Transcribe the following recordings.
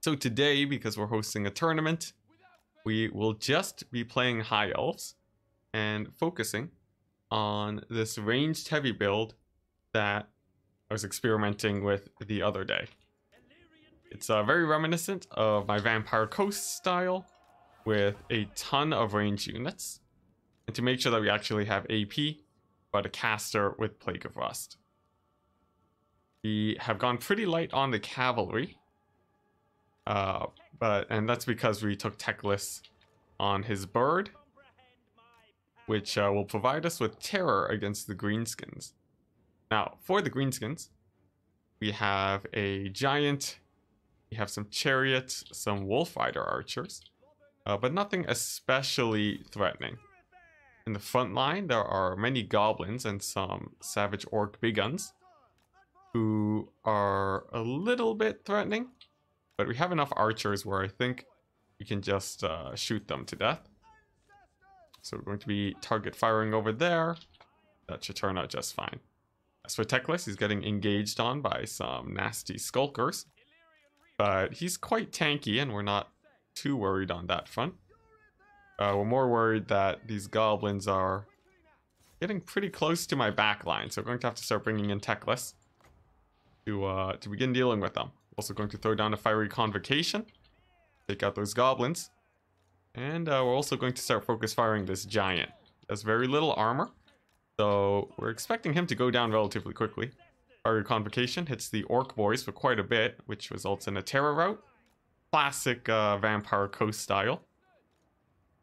So today, because we're hosting a tournament, we will just be playing High Elves and focusing on this ranged heavy build that I was experimenting with the other day. It's very reminiscent of my Vampire Coast style with a ton of range units, and to make sure that we actually have AP, but a caster with Plague of Rust. We have gone pretty light on the cavalry, and that's because we took Techless on his bird, which will provide us with terror against the greenskins. Now, for the greenskins, we have a giant, we have some chariots, some wolf rider archers, but nothing especially threatening. In the front line, there are many goblins and some savage orc big guns, who are a little bit threatening, but we have enough archers where I think we can just shoot them to death. So we're going to be target firing over there. That should turn out just fine. As for Techless, he's getting engaged on by some nasty skulkers, but he's quite tanky and we're not too worried on that front. We're more worried that these goblins are getting pretty close to my backline, so we're going to have to start bringing in Techless to begin dealing with them. Also going to throw down a fiery convocation, take out those goblins, and we're also going to start focus firing this giant. He has very little armor, so we're expecting him to go down relatively quickly. Fiery convocation hits the orc boys for quite a bit, which results in a terror rout. Classic Vampire Coast style.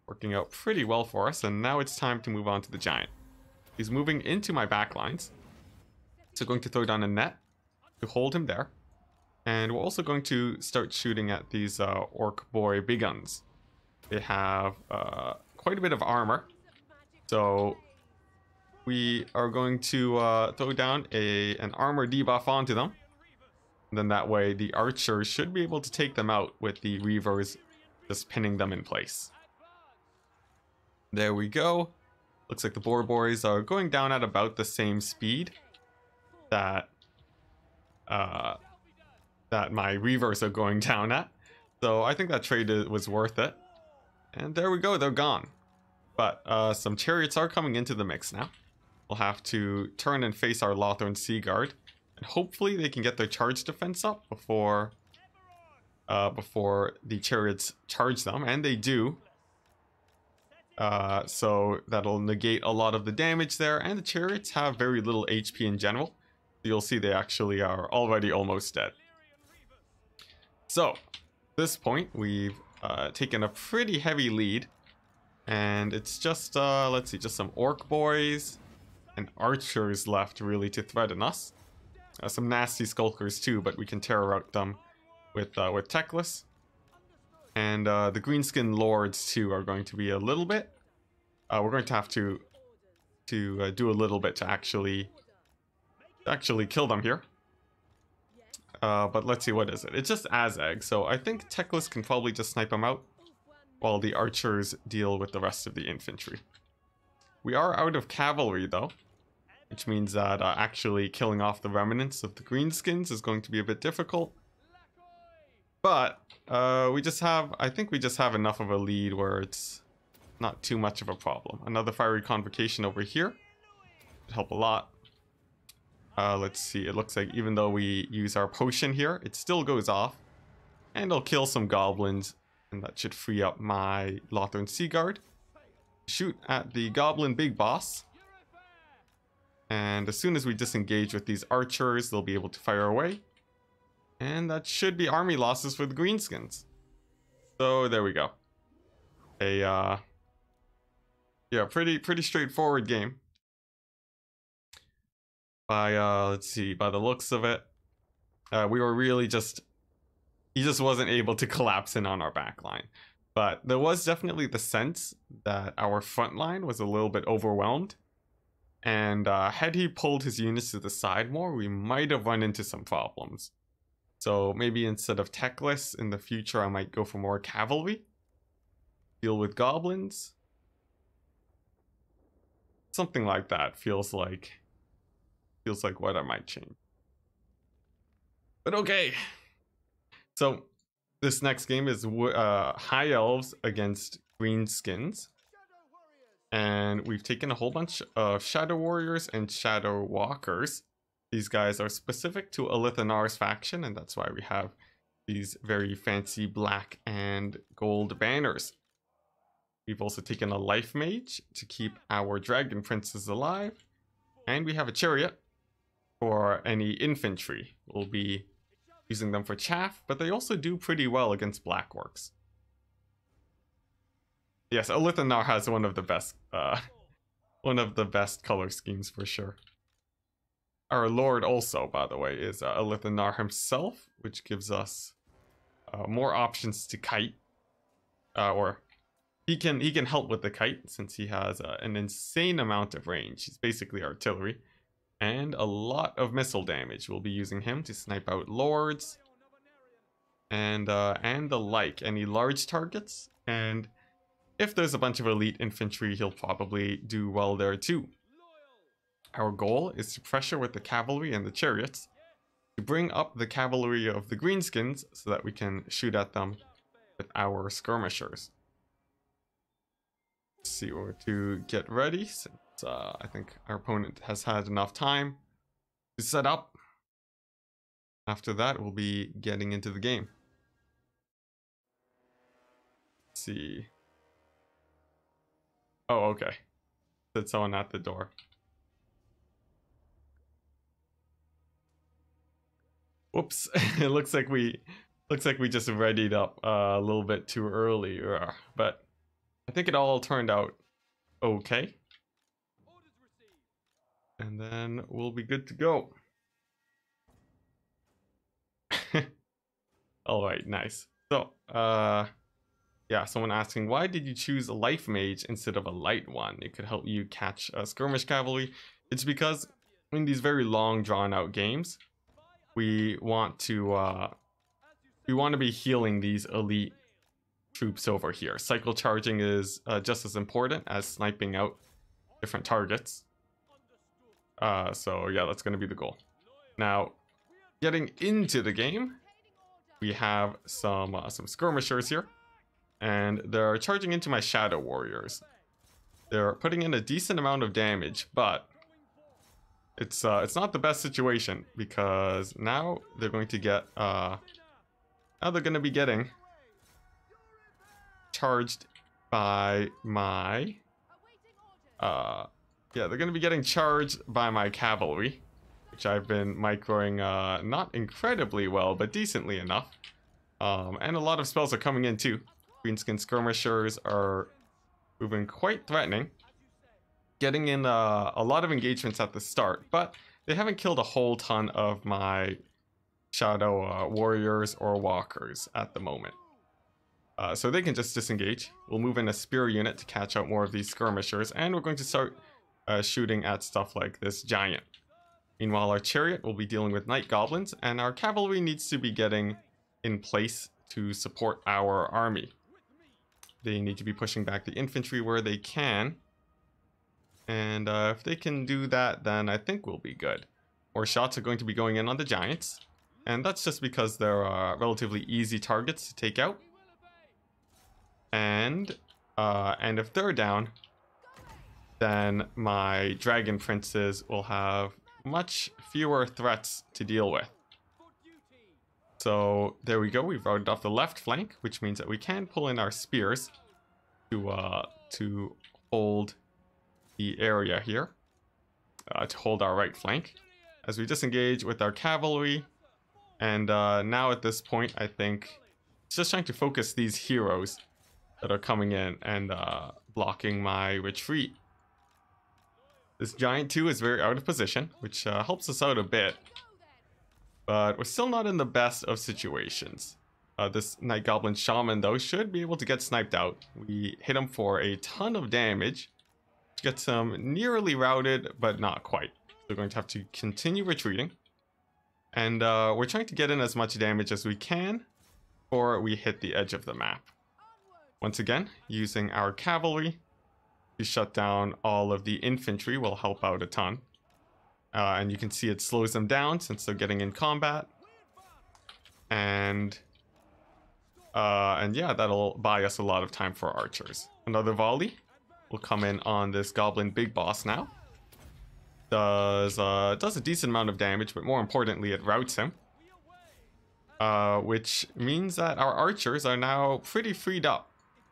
Working out pretty well for us, and now it's time to move on to the giant. He's moving into my backlines, so going to throw down a net to hold him there. And we're also going to start shooting at these orc boy big guns. They have quite a bit of armor, so we are going to throw down an armor debuff onto them. And then that way the archers should be able to take them out with the reavers just pinning them in place. There we go. Looks like the boar boys are going down at about the same speed that my reavers are going down at. So I think that trade was worth it. And there we go, they're gone. But some chariots are coming into the mix now. We'll have to turn and face our Lothern Sea Guard, and hopefully they can get their charge defense up before the chariots charge them, and they do. So that'll negate a lot of the damage there, and the chariots have very little HP in general. You'll see they actually are already almost dead. So, at this point, we've taken a pretty heavy lead, and it's just, let's see, just some orc boys and archers left really to threaten us. Some nasty skulkers too, but we can terror out them with Techless. And the greenskin lords too are going to be a little bit. We're going to have to do a little bit to actually kill them here. But let's see, what is it? It's just Azag, so I think Techless can probably just snipe them out while the archers deal with the rest of the infantry. We are out of cavalry though, which means that actually killing off the remnants of the greenskins is going to be a bit difficult. But I think we just have enough of a lead where it's not too much of a problem. Another fiery convocation over here would help a lot. Let's see, it looks like even though we use our potion here, it still goes off. And I'll kill some goblins, and that should free up my Lothern Sea Guard. Shoot at the goblin big boss. And as soon as we disengage with these archers, they'll be able to fire away. And that should be army losses for the greenskins. So there we go. Yeah, pretty straightforward game. Let's see, by the looks of it, we were really he just wasn't able to collapse in on our back line. But there was definitely the sense that our front line was a little bit overwhelmed. And had he pulled his units to the side more, we might have run into some problems. So maybe instead of Techless in the future, I might go for more cavalry. Deal with goblins. Something like that feels like what I might change. But okay. So This next game is High Elves against Greenskins. And we've taken a whole bunch of Shadow Warriors and Shadow Walkers. These guys are specific to Elithanar's faction, and that's why we have these very fancy black and gold banners. We've also taken a Life Mage to keep our Dragon Princes alive. And we have a Chariot for any infantry. We'll be using them for chaff, but they also do pretty well against Black Orcs. Yes, Elithanar has one of the best color schemes for sure. Our Lord also, by the way, is Elithanar himself, which gives us more options to kite, or he can help with the kite since he has an insane amount of range. He's basically artillery, and a lot of missile damage. We'll be using him to snipe out lords and the like, any large targets. And if there's a bunch of elite infantry, he'll probably do well there too. Our goal is to pressure with the cavalry and the chariots to bring up the cavalry of the greenskins so that we can shoot at them with our skirmishers. Let's see where to get ready since I think our opponent has had enough time to set up. After that, we'll be getting into the game. Let's see. Oh, okay. Said someone at the door. Whoops! It looks like we just readied up a little bit too early, but I think it all turned out okay. And then we'll be good to go. All right, nice. So, yeah, someone asking, why did you choose a Life Mage instead of a light one? It could help you catch skirmish cavalry. It's because in these very long, drawn-out games, we want to be healing these elite troops over here. Cycle charging is just as important as sniping out different targets. So yeah, that's going to be the goal. Now, getting into the game, we have some skirmishers here. And they're charging into my Shadow Warriors. They're putting in a decent amount of damage, but it's not the best situation because now they're going to get be getting charged by my they're going to be getting charged by my cavalry, which I've been microing not incredibly well, but decently enough. And a lot of spells are coming in too. Greenskin skirmishers are moving quite threatening, getting in a lot of engagements at the start, but they haven't killed a whole ton of my Shadow Warriors or Walkers at the moment. So they can just disengage. We'll move in a spear unit to catch out more of these skirmishers, and we're going to start shooting at stuff like this giant. Meanwhile, our chariot will be dealing with night goblins, and our cavalry needs to be getting in place to support our army. They need to be pushing back the infantry where they can. And if they can do that, then I think we'll be good. More shots are going to be going in on the giants. And that's just because they're relatively easy targets to take out. And if they're down, then my dragon princes will have much fewer threats to deal with. So there we go, we've routed off the left flank, which means that we can pull in our spears to hold the area here, to hold our right flank as we disengage with our cavalry. And now at this point, I think it's just trying to focus these heroes that are coming in and blocking my retreat. This giant too is very out of position, which helps us out a bit. But we're still not in the best of situations. This Night Goblin Shaman, though, should be able to get sniped out. We hit him for a ton of damage, which gets him nearly routed, but not quite. We're going to have to continue retreating. And we're trying to get in as much damage as we can before we hit the edge of the map. Once again, using our cavalry to shut down all of the infantry will help out a ton. And you can see it slows them down since they're getting in combat. And And yeah, that'll buy us a lot of time for archers. Another volley will come in on this goblin big boss now. Does a decent amount of damage, but more importantly, it routs him. Which means that our archers are now pretty freed up.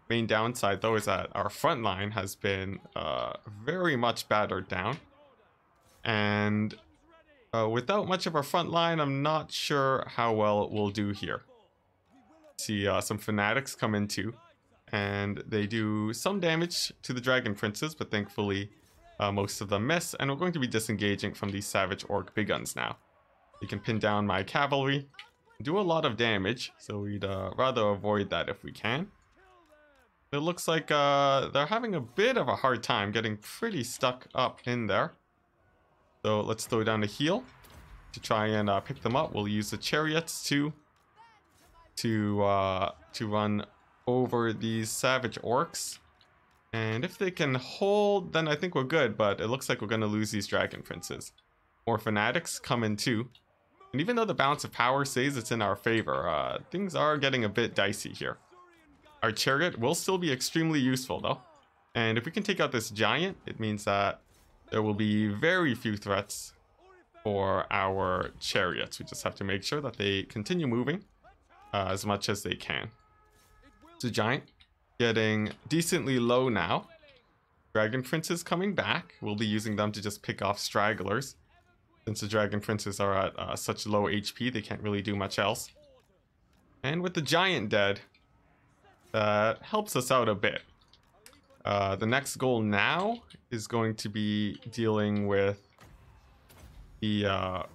Main downside, though, is that our front line has been very much battered down. And without much of our front line, I'm not sure how well it will do here. See some fanatics come in too, and they do some damage to the dragon princes, but thankfully most of them miss, and we're going to be disengaging from these savage orc big guns now. You can pin down my cavalry, do a lot of damage, so we'd rather avoid that if we can. It looks like they're having a bit of a hard time getting pretty stuck up in there. So let's throw down a heal to try and pick them up. We'll use the chariots to run over these savage orcs. And if they can hold, then I think we're good, but it looks like we're going to lose these dragon princes. More fanatics come in too. And even though the balance of power says it's in our favor, things are getting a bit dicey here. Our chariot will still be extremely useful though. And if we can take out this giant, it means that there will be very few threats for our chariots. We just have to make sure that they continue moving as much as they can. So giant getting decently low now. Dragon princes coming back. We'll be using them to just pick off stragglers. Since the dragon princes are at such low HP, they can't really do much else. And with the giant dead, that helps us out a bit. The next goal now is going to be dealing with the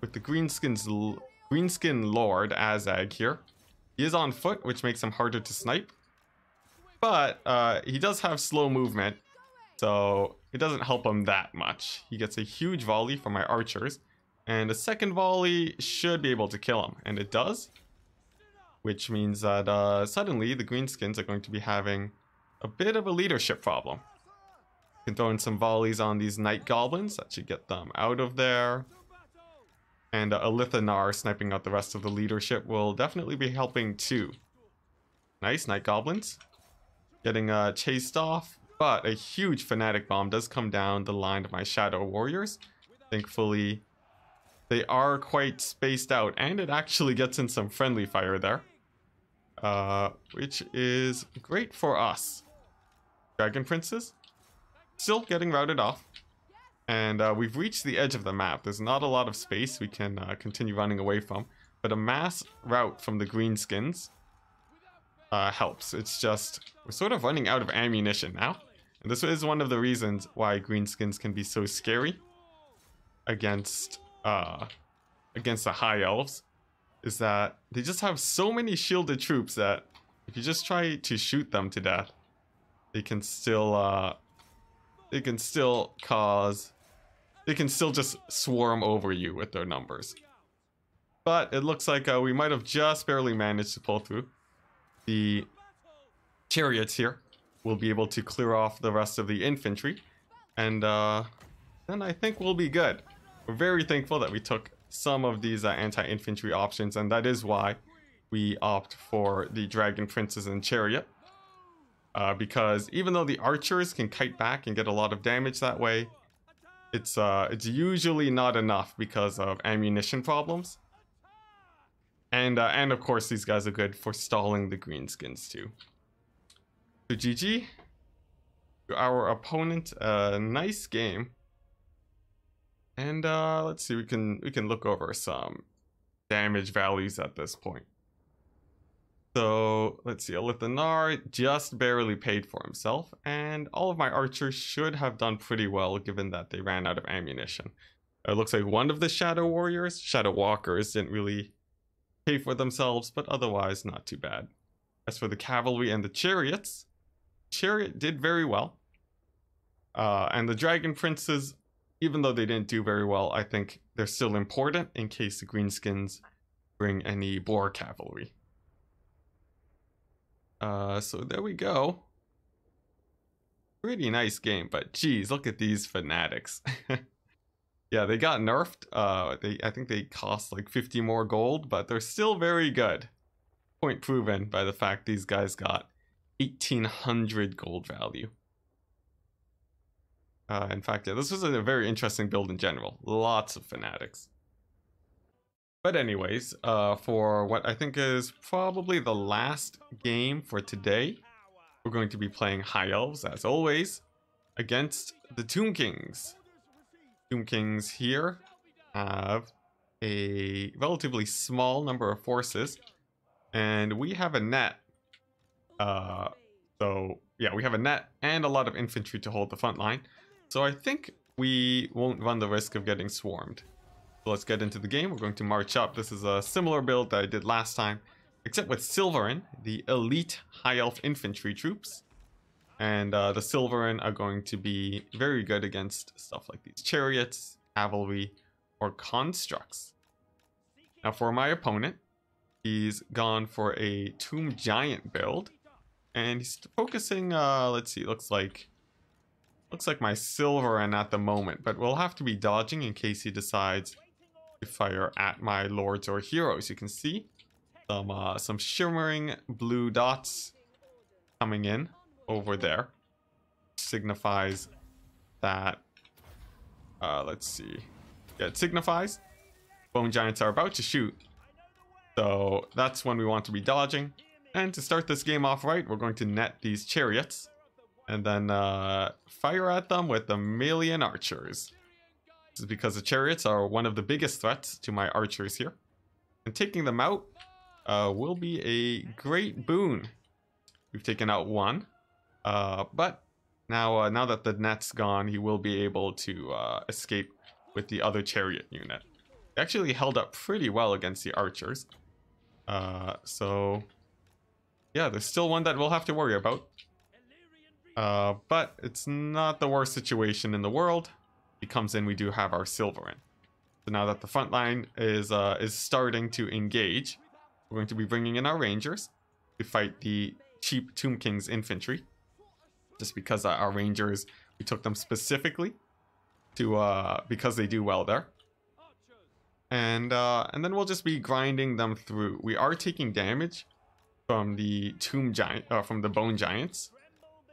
Greenskin Lord Azag here. He is on foot, which makes him harder to snipe. But he does have slow movement, so it doesn't help him that much. He gets a huge volley from my archers, and a second volley should be able to kill him, and it does. Which means that suddenly the Greenskins are going to be having a bit of a leadership problem. You can throw in some volleys on these Night Goblins. That should get them out of there. And a Lithanar sniping out the rest of the leadership will definitely be helping too. Nice, Night Goblins. Getting chased off. But a huge Fanatic Bomb does come down the line of my Shadow Warriors. Thankfully, they are quite spaced out. And it actually gets in some friendly fire there. Which is great for us. Dragon Princes still getting routed off, and we've reached the edge of the map. There's not a lot of space we can continue running away from, but a mass rout from the Greenskins helps. It's just we're sort of running out of ammunition now, and this is one of the reasons why Greenskins can be so scary against the High Elves, is that they just have so many shielded troops that if you just try to shoot them to death, they can still just swarm over you with their numbers. But it looks like we might have just barely managed to pull through. The chariots here will be able to clear off the rest of the infantry, and then I think we'll be good. We're very thankful that we took some of these anti-infantry options, and that is why we opt for the Dragon Princes and Chariot. Because even though the archers can kite back and get a lot of damage that way, it's usually not enough because of ammunition problems. And of course these guys are good for stalling the Greenskins too. So GG. To our opponent, nice game. And let's see, we can look over some damage values at this point. So let's see, Lithanar just barely paid for himself, and all of my archers should have done pretty well given that they ran out of ammunition. It looks like one of the Shadow Warriors, Shadow Walkers, didn't really pay for themselves, but otherwise not too bad. As for the cavalry and the chariots, Chariot did very well. And the Dragon Princes, even though they didn't do very well, I think they're still important in case the Greenskins bring any boar cavalry. So there we go. Pretty nice game, but geez, look at these fanatics. Yeah, they got nerfed. I think they cost like 50 more gold, but they're still very good. Point proven by the fact these guys got 1,800 gold value. In fact, yeah, this was a very interesting build in general. Lots of fanatics. But anyways, for what I think is probably the last game for today, we're going to be playing High Elves, as always, against the Tomb Kings. Tomb Kings here have a relatively small number of forces, and we have a net. So yeah, we have a net and a lot of infantry to hold the front line. So I think we won't run the risk of getting swarmed. So let's get into the game. We're going to march up. This is a similar build that I did last time, except with Silverin, the elite High Elf infantry troops. And the Silverin are going to be very good against stuff like these chariots, cavalry, or constructs. Now for my opponent, he's gone for a Tomb Giant build. And he's focusing, let's see, looks like my Silverin at the moment, but we'll have to be dodging in case he decides to fire at my lords or heroes. You can see some shimmering blue dots coming in over there. Signifies that, let's see. Yeah, it signifies bone giants are about to shoot. So that's when we want to be dodging. And to start this game off right, we're going to net these chariots. And then fire at them with the Melian archers. This is because the chariots are one of the biggest threats to my archers here. And taking them out will be a great boon. We've taken out one. But now that the net's gone, he will be able to escape with the other chariot unit. They actually held up pretty well against the archers. So yeah, there's still one that we'll have to worry about. But it's not the worst situation in the world. He comes in, we do have our Silverin. So now that the front line is starting to engage, we're going to be bringing in our Rangers to fight the cheap Tomb King's infantry. Just because our Rangers, we took them specifically to because they do well there. And then we'll just be grinding them through. We are taking damage from the from the Bone Giants.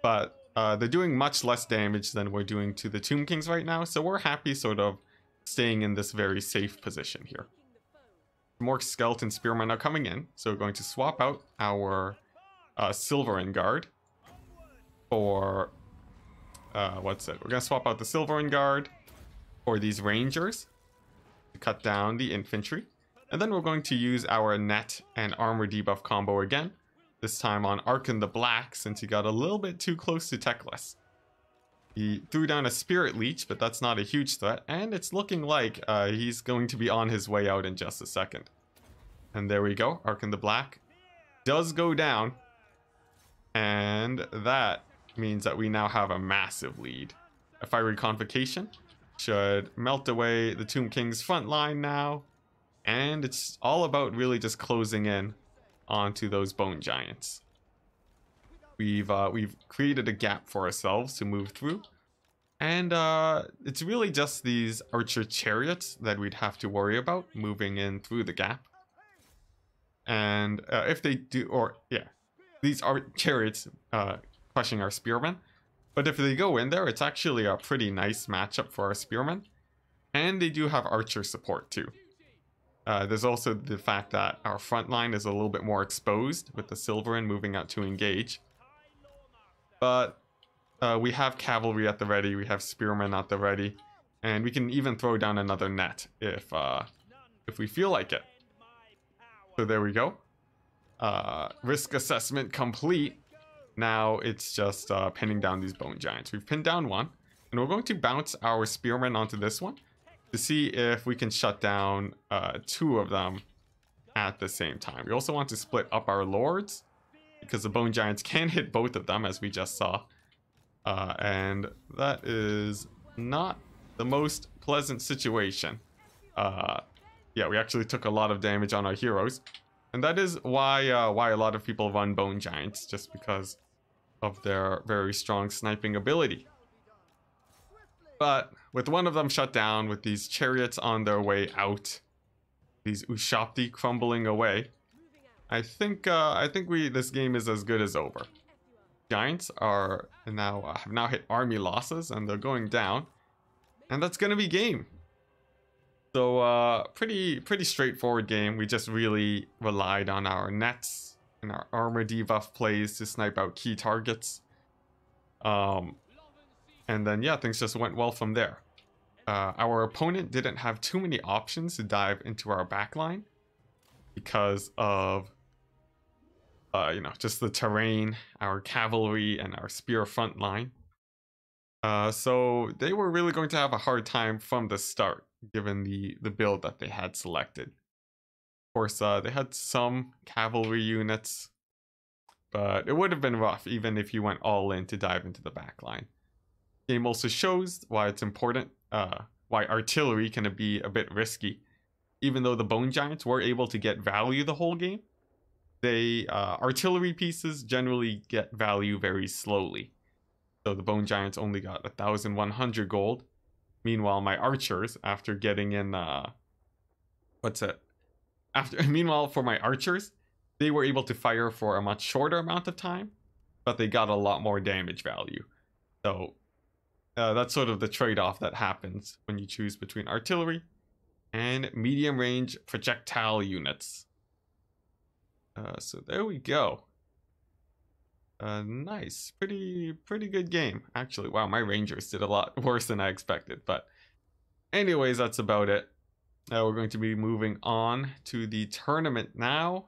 But they're doing much less damage than we're doing to the Tomb Kings right now, so we're happy sort of staying in this very safe position here. More Skeleton Spearmen are coming in, so we're going to swap out our Silverin Guard for... what's it? We're going to swap out the Silverin Guard for these Rangers to cut down the infantry. And then we're going to use our net and armor debuff combo again. This time on Arkan the Black, since he got a little bit too close to Teclis. He threw down a Spirit Leech, but that's not a huge threat. And it's looking like he's going to be on his way out in just a second. And there we go. Arkan the Black does go down. And that means that we now have a massive lead. A Fiery Convocation should melt away the Tomb King's front line now. And it's all about really just closing in onto those Bone Giants. We've created a gap for ourselves to move through, and it's really just these archer chariots that we'd have to worry about moving in through the gap. And if they do, or yeah, these are chariots crushing our spearmen. But if they go in there, it's actually a pretty nice matchup for our spearmen, and they do have archer support too. There's also the fact that our front line is a little bit more exposed with the Silverin moving out to engage. But we have cavalry at the ready, we have spearmen at the ready, and we can even throw down another net if we feel like it. So there we go. Risk assessment complete. Now it's just pinning down these Bone Giants. We've pinned down one, and we're going to bounce our spearmen onto this one to see if we can shut down two of them at the same time. We also want to split up our lords because the Bone Giants can hit both of them, as we just saw. And that is not the most pleasant situation. Yeah, we actually took a lot of damage on our heroes. And that is why a lot of people run Bone Giants, just because of their very strong sniping ability. But with one of them shut down, with these chariots on their way out, these Ushapti crumbling away, I think this game is as good as over. Giants are now have now hit army losses and they're going down, and that's gonna be game. So pretty straightforward game. We just really relied on our nets and our armor debuff plays to snipe out key targets. And then yeah, things just went well from there. Our opponent didn't have too many options to dive into our backline because of you know, just the terrain, our cavalry, and our spear front line. So they were really going to have a hard time from the start, given the build that they had selected. Of course, they had some cavalry units, but it would have been rough even if you went all in to dive into the backline. Game also shows why it's important, why artillery can be a bit risky. Even though the Bone Giants were able to get value the whole game, they artillery pieces generally get value very slowly. So the Bone Giants only got 1,100 gold. Meanwhile, my archers, after getting in meanwhile, for my archers, they were able to fire for a much shorter amount of time, but they got a lot more damage value. So that's sort of the trade-off that happens when you choose between artillery and medium range projectile units. So there we go. Nice, pretty good game actually. Wow, my rangers did a lot worse than I expected, but anyways, that's about it. We're going to be moving on to the tournament now.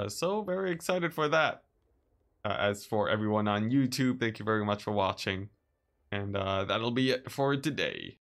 So very excited for that. As for everyone on YouTube, thank you very much for watching, and that'll be it for today.